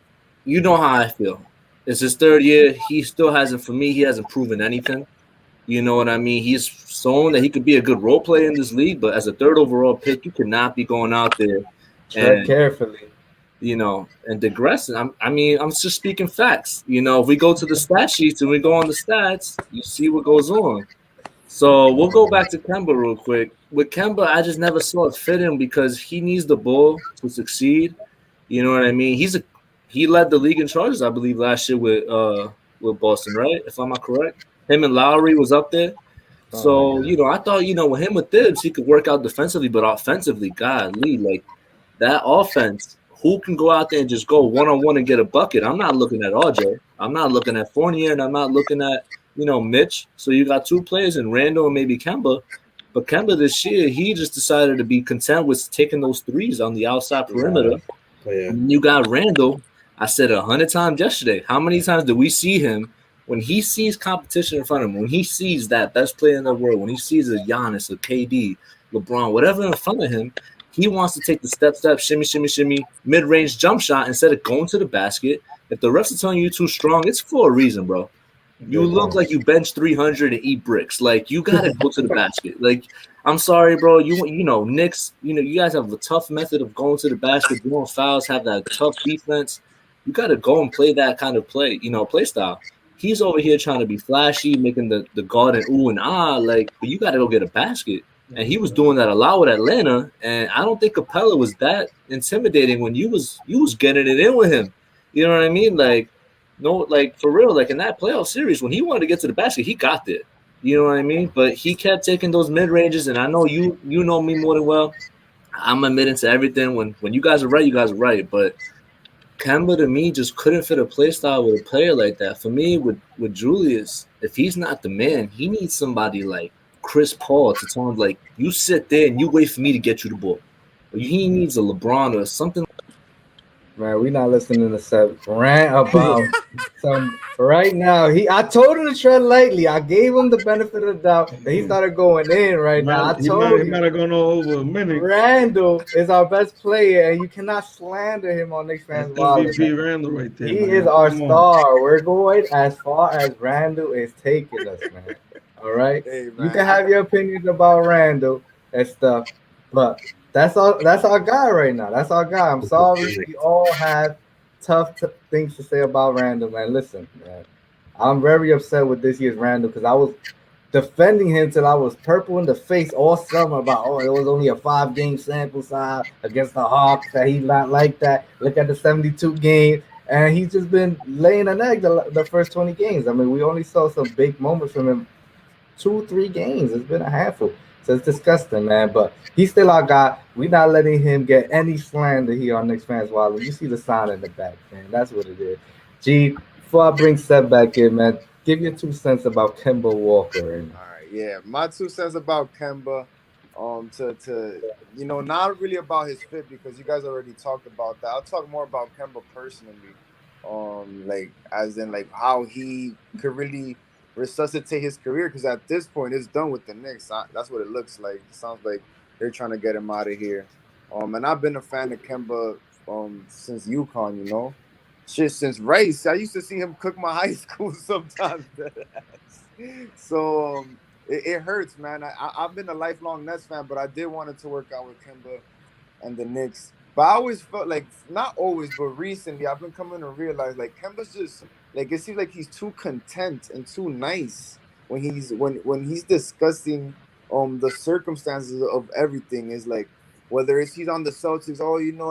you know how I feel. It's his third year. He still hasn't proven anything. You know what I mean? He's shown that he could be a good role player in this league, but as a third overall pick, you cannot be going out there tread carefully, and digressing. I'm just speaking facts. If we go to the stat sheets and we go on the stats, you see what goes on. So we'll go back to Kemba real quick. With Kemba, I just never saw it fit him because he needs the ball to succeed. You know what I mean? He led the league in charges, I believe, last year with Boston, right? If I'm not correct. Him and Lowry was up there. So, I thought, with him with Tibbs, he could work out defensively, but offensively, golly, like that offense, who can go out there and just go one-on-one and get a bucket? I'm not looking at RJ. I'm not looking at Fournier, and I'm not looking at, Mitch. So you got two players in Randle and maybe Kemba. But Kemba this year, he just decided to be content with taking those threes on the outside perimeter. Yeah. And you got Randle, I said it 100 times yesterday. How many times do we see him when he sees competition in front of him, when he sees that best player in the world, when he sees a Giannis, a KD, LeBron, whatever in front of him, he wants to take the step, shimmy, mid-range jump shot instead of going to the basket. If the refs are telling you too strong, it's for a reason, bro. You look like you bench 300 and eat bricks. Like, you got to go to the basket. Like, I'm sorry, bro. You know, Knicks, you guys have a tough method of going to the basket, doing fouls, have that tough defense. You got to go and play that kind of play style. He's over here trying to be flashy, making the guard and ooh and ah, like, but you got to go get a basket. And he was doing that a lot with Atlanta, and I don't think Capella was that intimidating when you was getting it in with him. You know what I mean? Like, no, like for real, like in that playoff series, when he wanted to get to the basket, he got there. You know what I mean? But he kept taking those mid ranges, and I know you know me more than well. I'm admitting to everything. When you guys are right, you guys are right. But Kemba to me just couldn't fit a play style with a player like that. For me, with Julius, if he's not the man, he needs somebody like Chris Paul to tell him, like, you sit there and you wait for me to get you the ball. But he needs a LeBron or something. Man, we not listening to Seb rant about some right now. I told him to tread lightly. I gave him the benefit of the doubt that he started going in right now. I told he might have gone over a minute. Randle is our best player, and you cannot slander him on Knicks fans. MVP Randle right there. He is our star. We're going as far as Randle is taking us, man. All right, Hey, you can have your opinions about Randle and stuff, but that's our guy right now. That's our guy. I'm sorry, we all have tough things to say about Randle, man. Listen, man, I'm very upset with this year's Randle because I was defending him till I was purple in the face all summer about, it was only a 5-game sample size against the Hawks, that he's not like that. Look at the 72 games, and he's just been laying an egg the first 20 games. I mean, we only saw some big moments from him 2-3 games. It's been a handful. So it's disgusting, man. But he's still our guy. We're not letting him get any slander here on Knicks Fans Wild. You see the sign in the back, man. That's what it is. G, before I bring Seb back in, man, give your 2 cents about Kemba Walker. All right, yeah. My 2 cents about Kemba, not really about his fit because you guys already talked about that. I'll talk more about Kemba personally, like as in like how he could really resuscitate his career, because at this point it's done with the Knicks. That's what it looks like. It sounds like they're trying to get him out of here. And I've been a fan of Kemba since UConn, shit, since Rice. I used to see him cook my high school sometimes. So it hurts, man. I've been a lifelong Nets fan, but I did want it to work out with Kemba and the Knicks. But I always felt like, not always, but recently I've been coming to realize like Kemba's just like, it seems like he's too content and too nice when he's discussing the circumstances of everything. Is like, whether it's he's on the Celtics,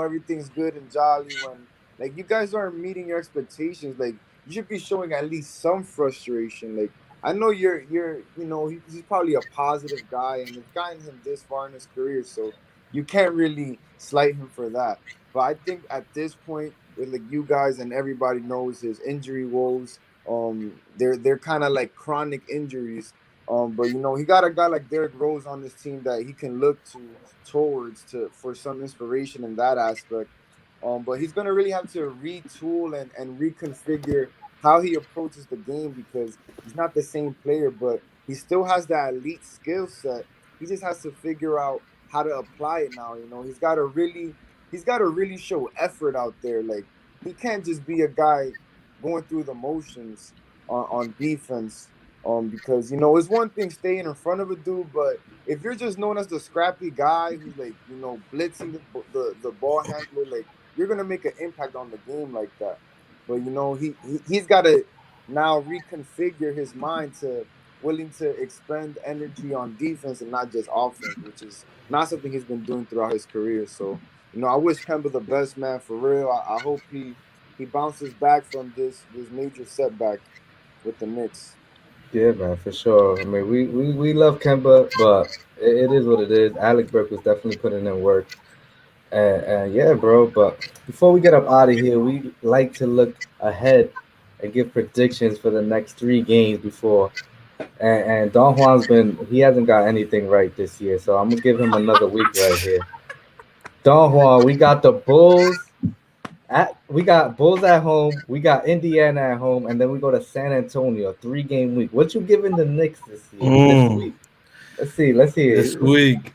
everything's good and jolly, when like you guys aren't meeting your expectations. Like, you should be showing at least some frustration. Like, I know you're he's probably a positive guy and it's gotten him this far in his career, so you can't really slight him for that. But I think at this point, with like you guys and everybody knows his injury woes, they're kind of like chronic injuries. But he got a guy like Derrick Rose on this team that he can look towards for some inspiration in that aspect. But he's gonna really have to retool and reconfigure how he approaches the game, because he's not the same player, but he still has that elite skill set. He just has to figure out how to apply it now. He's got to really show effort out there. Like, he can't just be a guy going through the motions on defense. Because it's one thing staying in front of a dude, but if you're just known as the scrappy guy who's like blitzing the ball handler, like, you're gonna make an impact on the game like that. But he's got to now reconfigure his mind to willing to expend energy on defense and not just offense, which is not something he's been doing throughout his career. So I wish Kemba the best, man, for real. I hope he bounces back from this major setback with the Knicks. Yeah, man, for sure. I mean, we love Kemba, but it is what it is. Alec Burke was definitely putting in work. And yeah, bro. But before we get up out of here, we like to look ahead and give predictions for the next 3 games before. And Don Juan's he hasn't got anything right this year, so I'm gonna give him another week right here. Don Juan, we got the Bulls We got Bulls at home, we got Indiana at home, and then we go to San Antonio, 3-game week. What you giving the Knicks this week? Let's see. This week,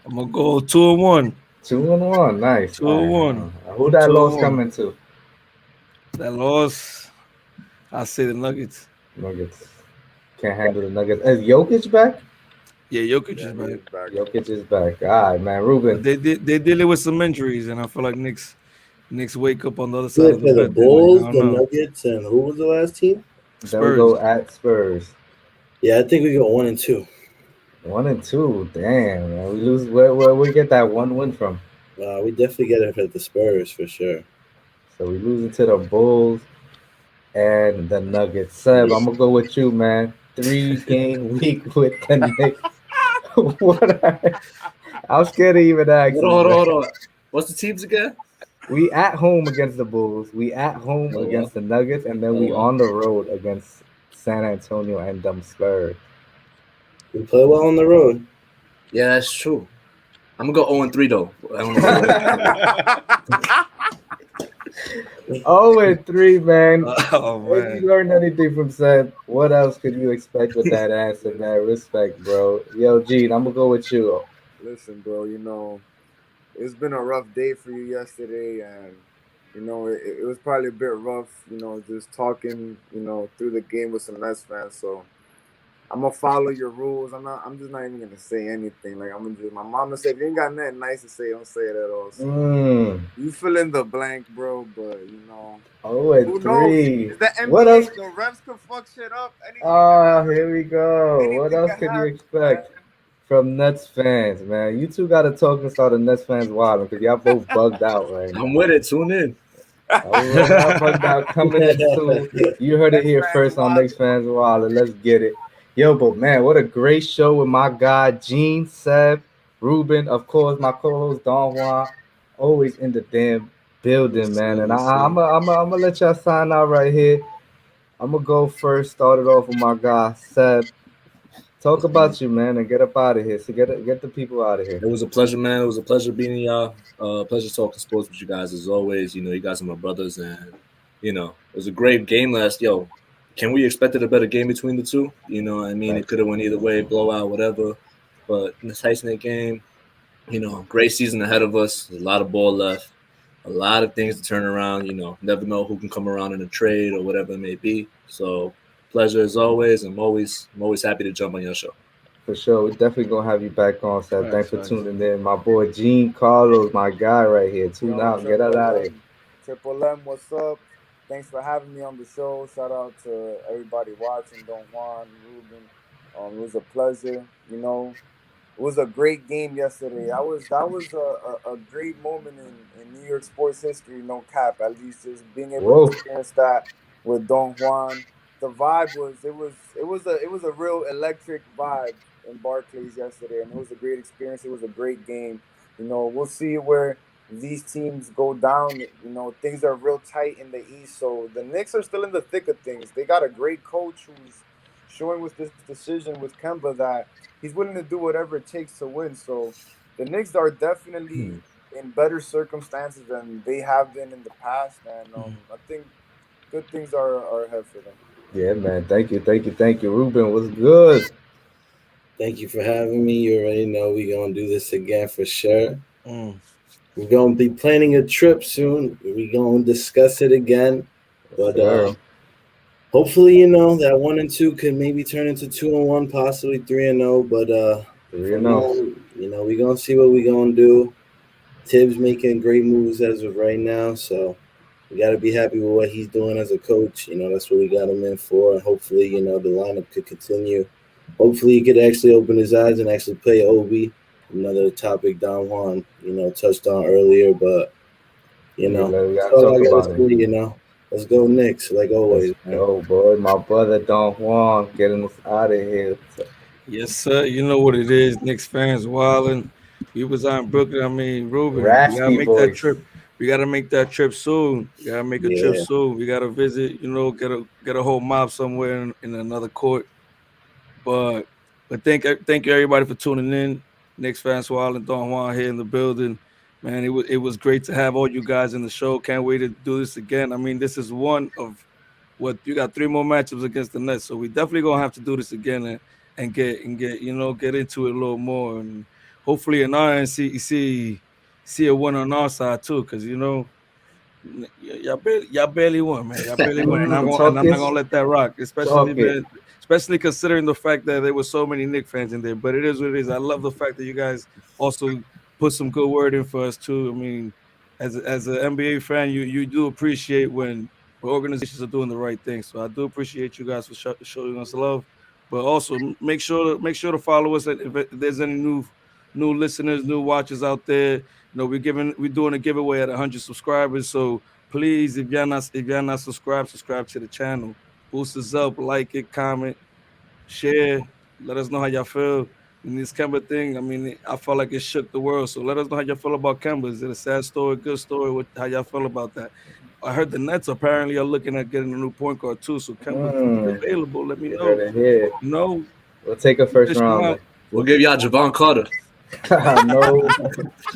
I'm gonna go 2-1. 2-1, nice. 2-1. Who that loss coming to? That loss, I say the Nuggets. Nuggets can't handle the Nuggets. Is Jokic back? Yeah, Jokic is back. Jokic is back. All right, man. Ruben. But they dealing with some injuries, and I feel like Knicks wake up on the other side of the The bed. Bulls, the Nuggets, and who was the last team? Spurs. Then we go at Spurs. Yeah, I think we go 1-2. 1-2. Damn, man. We lose. Where we get that one win from? We definitely get it at the Spurs for sure. So we losing to the Bulls and the Nuggets. Seb, I'm gonna go with you, man. 3-game week with the Knicks. I'm scared to even ask. Hold on. What's the teams again? We at home against the Bulls. We at home against the Nuggets, and then we on the road against San Antonio and them Spurs. We play well on the road. Yeah, that's true. I'm gonna go 0-3 though. I don't know. 0-3, man. Oh man! If you learned anything from Seb, what else could you expect with that answer, man? Respect, bro. Yo, Jean, I'm gonna go with you. Listen, bro. It's been a rough day for you yesterday, and it was probably a bit rough. Just talking, through the game with some Nets fans. So I'm gonna follow your rules. I'm just not even gonna say anything. Like my mama said, if you ain't got nothing nice to say, don't say it at all. So you fill in the blank, bro. But 0-3. The NBA, what else? The refs could fuck shit up. Here we go. What else could you expect from Nets fans, man? You two gotta talk and start the Nets fans wild because y'all both bugged out right now. I'm with it. Tune in. Y'all bugged out coming in soon. You heard it here first on Knicks fans wild. Let's get it. Yo, but man, what a great show with my guy Jean, Seb, Ruben, of course, my co-host Don Juan, always in the damn building, man. And I'm gonna let y'all sign out right here. I'm gonna go first. Start it off with my guy Seb. Talk about you, man, and get up out of here. So get the people out of here. It was a pleasure, man. It was a pleasure being y'all. Pleasure talking sports with you guys as always. You guys are my brothers, and it was a great game last. Yo, can we expect a better game between the two? It could have went either way, blowout, whatever. But in this Tyson game, great season ahead of us. There's a lot of ball left, a lot of things to turn around. Never know who can come around in a trade or whatever it may be. So pleasure as always. I'm always happy to jump on your show. For sure. We're definitely going to have you back on, Seth. Thanks for tuning in. My boy, Gene Carlos, my guy right here. Tune out and get out of here. Triple M, what's up? Thanks for having me on the show. Shout out to everybody watching, Don Juan, Ruben. It was a pleasure. It was a great game yesterday. That was a great moment in New York sports history, no cap. At least just being able to experience that with Don Juan. The vibe was a real electric vibe in Barclays yesterday, and it was a great experience. It was a great game. We'll see where these teams go down. Things are real tight in the East, so the Knicks are still in the thick of things. They got a great coach who's showing with this decision with Kemba that he's willing to do whatever it takes to win. So the Knicks are definitely in better circumstances than they have been in the past, and I think good things are ahead for them. Yeah, man. Thank you. Ruben, what's good? Thank you for having me. You already know we're going to do this again for sure. We're going to be planning a trip soon. We're going to discuss it again. But hopefully, that 1-2 could maybe turn into 2-1, possibly 3-0. But 3-0. We're going to see what we're going to do. Tibbs making great moves as of right now. So we got to be happy with what he's doing as a coach. That's what we got him in for. And hopefully, the lineup could continue. Hopefully, he could actually open his eyes and actually play Obi. Another topic Don Juan, touched on earlier. But, let's go Knicks, like always. Oh, boy, my brother Don Juan getting us out of here. Yes, sir. You know what it is. Knicks fans wilding. We was out in Brooklyn. Ruben, we gotta make that trip. We gotta make that trip soon. We gotta make a trip soon. We gotta visit. Get a whole mob somewhere in another court. But thank you everybody for tuning in. Knicks fans wilding. Don Juan here in the building. man, it was great to have all you guys in the show. Can't wait to do this again. I mean, this is one of what you got 3 more matchups against the Nets, so we definitely gonna have to do this again and get get into it a little more, and hopefully in our end see a win on our side too, because y'all barely won, man. Y'all barely won, and I'm not gonna let that rock, especially talk it. man, especially considering the fact that there were so many Knicks fans in there. But it is what it is. I love the fact that you guys also put some good word in for us too. I mean, as an NBA fan, you do appreciate when organizations are doing the right thing. So I do appreciate you guys for showing us love, but also make sure to follow us. If there's any new listeners, new watchers out there, we're doing a giveaway at 100 subscribers. So please, if y'all not subscribed, subscribe to the channel. Boost us up, like it, comment, share. Let us know how y'all feel. And this Kemba thing, I mean, I felt like it shook the world. So let us know how y'all feel about Kemba. Is it a sad story, good story? How y'all feel about that? I heard the Nets apparently are looking at getting a new point guard too. So Kemba, if you're available, let me You know. heard it here. We'll We'll take a first fish him round, out. man. We'll give y'all Javon Carter. No,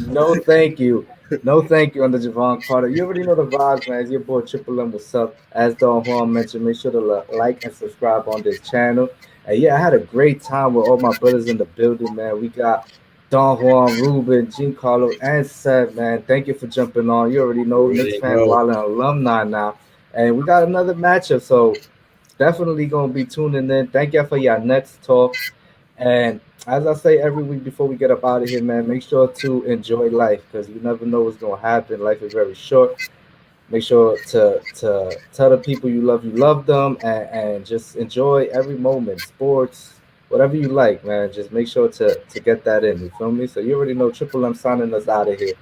no, thank you. No, thank you on the Javon Carter. You already know the vibes, man. It's your boy Triple M. What's up? As Don Juan mentioned, make sure to like and subscribe on this channel. And yeah, I had a great time with all my brothers in the building, man. We got Don Juan, Ruben, Jean Carlo, and Seb, man. Thank you for jumping on. You already know Knicks Already fan, know. while an alumni now. And we got another matchup, so definitely gonna be tuning in. Thank you for your Nets talk. And as I say every week before we get up out of here, man, make sure to enjoy life because you never know what's gonna happen. Life is very short. Make sure to tell the people you love them, and just enjoy every moment. Sports, whatever you like, man. Just make sure to get that in. You feel me? So you already know Triple M signing us out of here.